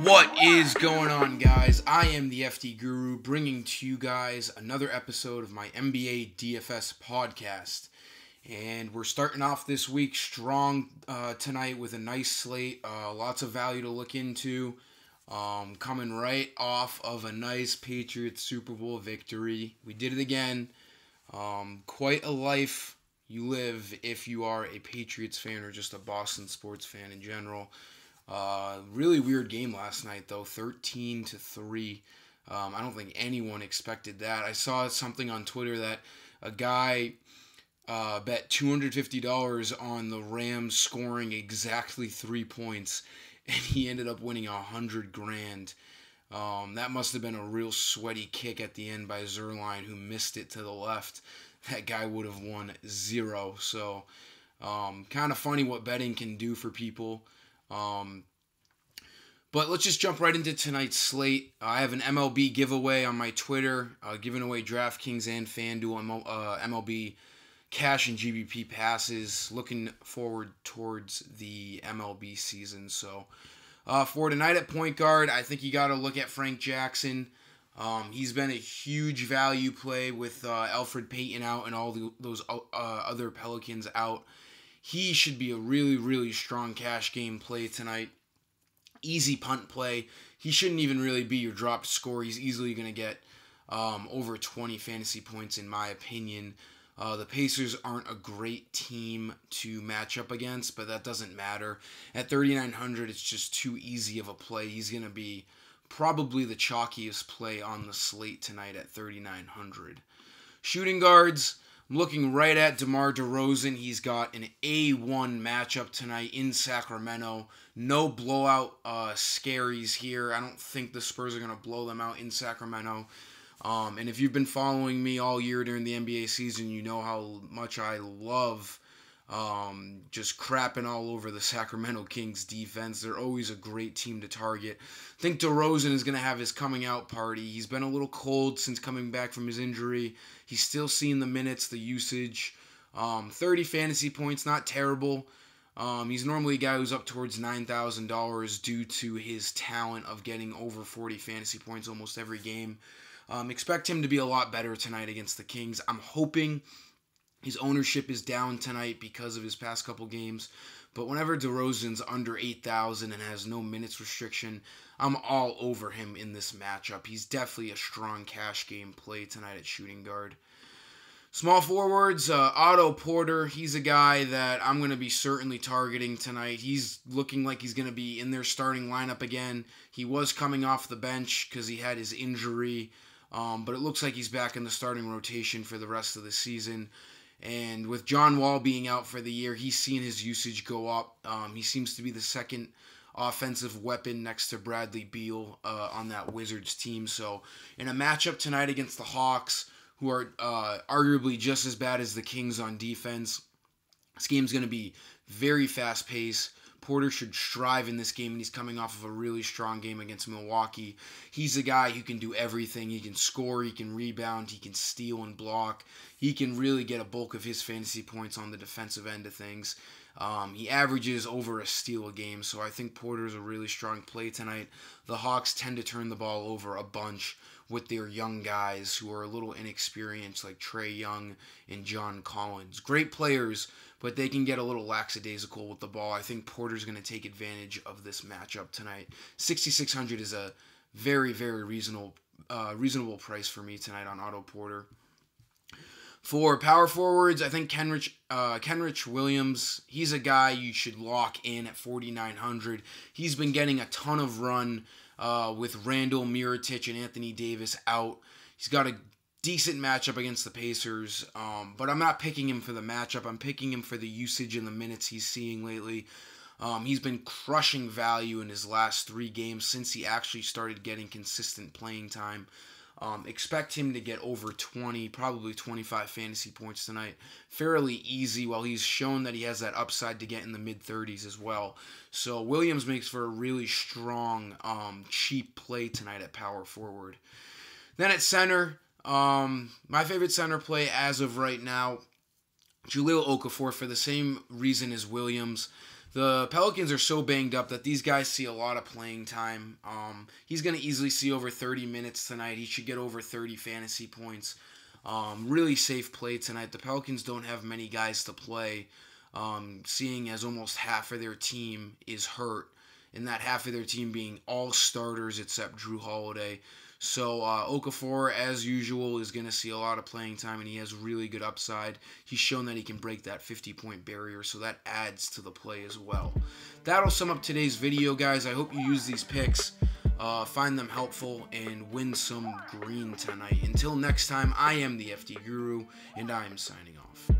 What is going on, guys? I am the FD Guru, bringing to you guys another episode of my NBA DFS podcast. And we're starting off this week strong tonight with a nice slate, lots of value to look into. Coming right off of a nice Patriots Super Bowl victory. We did it again. Quite a life you live if you are a Patriots fan or just a Boston sports fan in general. Really weird game last night, though, 13-3. I don't think anyone expected that. I saw something on Twitter that a guy bet $250 on the Rams scoring exactly 3 points, and he ended up winning $100,000. That must have been a real sweaty kick at the end by Zuerlein, who missed it to the left. That guy would have won zero. So, kind of funny what betting can do for people. But let's just jump right into tonight's slate. I have an MLB giveaway on my Twitter, giving away DraftKings and FanDuel MLB cash and GBP passes. Looking forward towards the MLB season. So, for tonight at point guard, I think you got to look at Frank Jackson. He's been a huge value play with Elfrid Payton out and all those other Pelicans out. He should be a really, really strong cash game play tonight. Easy punt play. He shouldn't even really be your dropped score. He's easily going to get over 20 fantasy points, in my opinion. The Pacers aren't a great team to match up against, but that doesn't matter. At 3,900, it's just too easy of a play. He's going to be probably the chalkiest play on the slate tonight at 3,900. Shooting guards, I'm looking right at DeMar DeRozan. He's got an A1 matchup tonight in Sacramento. No blowout scaries here. I don't think the Spurs are going to blow them out in Sacramento. And if you've been following me all year during the NBA season, you know how much I love just crapping all over the Sacramento Kings defense. They're always a great team to target. I think DeRozan is going to have his coming out party. He's been a little cold since coming back from his injury. He's still seeing the minutes, the usage. 30 fantasy points, not terrible. He's normally a guy who's up towards $9,000 due to his talent of getting over 40 fantasy points almost every game. Expect him to be a lot better tonight against the Kings. I'm hoping his ownership is down tonight because of his past couple games. But whenever DeRozan's under 8,000 and has no minutes restriction, I'm all over him in this matchup. He's definitely a strong cash game play tonight at shooting guard. Small forwards, Otto Porter, he's a guy that I'm going to be certainly targeting tonight. He's looking like he's going to be in their starting lineup again. He was coming off the bench because he had his injury, but it looks like he's back in the starting rotation for the rest of the season. And with John Wall being out for the year, he's seen his usage go up. He seems to be the second offensive weapon next to Bradley Beal on that Wizards team. So in a matchup tonight against the Hawks, who are arguably just as bad as the Kings on defense, this game's going to be very fast-paced. Porter should strive in this game, and he's coming off of a really strong game against Milwaukee. He's a guy who can do everything. He can score, he can rebound, he can steal and block. He can really get a bulk of his fantasy points on the defensive end of things. He averages over a steal a game, so I think Porter's a really strong play tonight. The Hawks tend to turn the ball over a bunch with their young guys who are a little inexperienced, like Trae Young and John Collins. Great players, but they can get a little lackadaisical with the ball. I think Porter's going to take advantage of this matchup tonight. 6,600 is a very, very reasonable price for me tonight on Otto Porter. For power forwards, I think Kenrich Williams, he's a guy you should lock in at 4,900. He's been getting a ton of run with Randall, Mirotic, and Anthony Davis out. He's got a decent matchup against the Pacers, but I'm not picking him for the matchup. I'm picking him for the usage and the minutes he's seeing lately. He's been crushing value in his last 3 games since he actually started getting consistent playing time. Expect him to get over 20, probably 25 fantasy points tonight. Fairly easy, while he's shown that he has that upside to get in the mid-30s as well. So Williams makes for a really strong, cheap play tonight at power forward. Then at center, My favorite center play as of right now, Jahlil Okafor, for the same reason as Williams. The Pelicans are so banged up that these guys see a lot of playing time. He's going to easily see over 30 minutes tonight. He should get over 30 fantasy points. Really safe play tonight. The Pelicans don't have many guys to play, seeing as almost half of their team is hurt, and that half of their team being all starters except Jrue Holiday. So Okafor, as usual, is going to see a lot of playing time, and he has really good upside. He's shown that he can break that 50-point barrier, so that adds to the play as well. That'll sum up today's video, guys. I hope you use these picks, find them helpful, and win some green tonight. Until next time, I am the FD Guru, and I am signing off.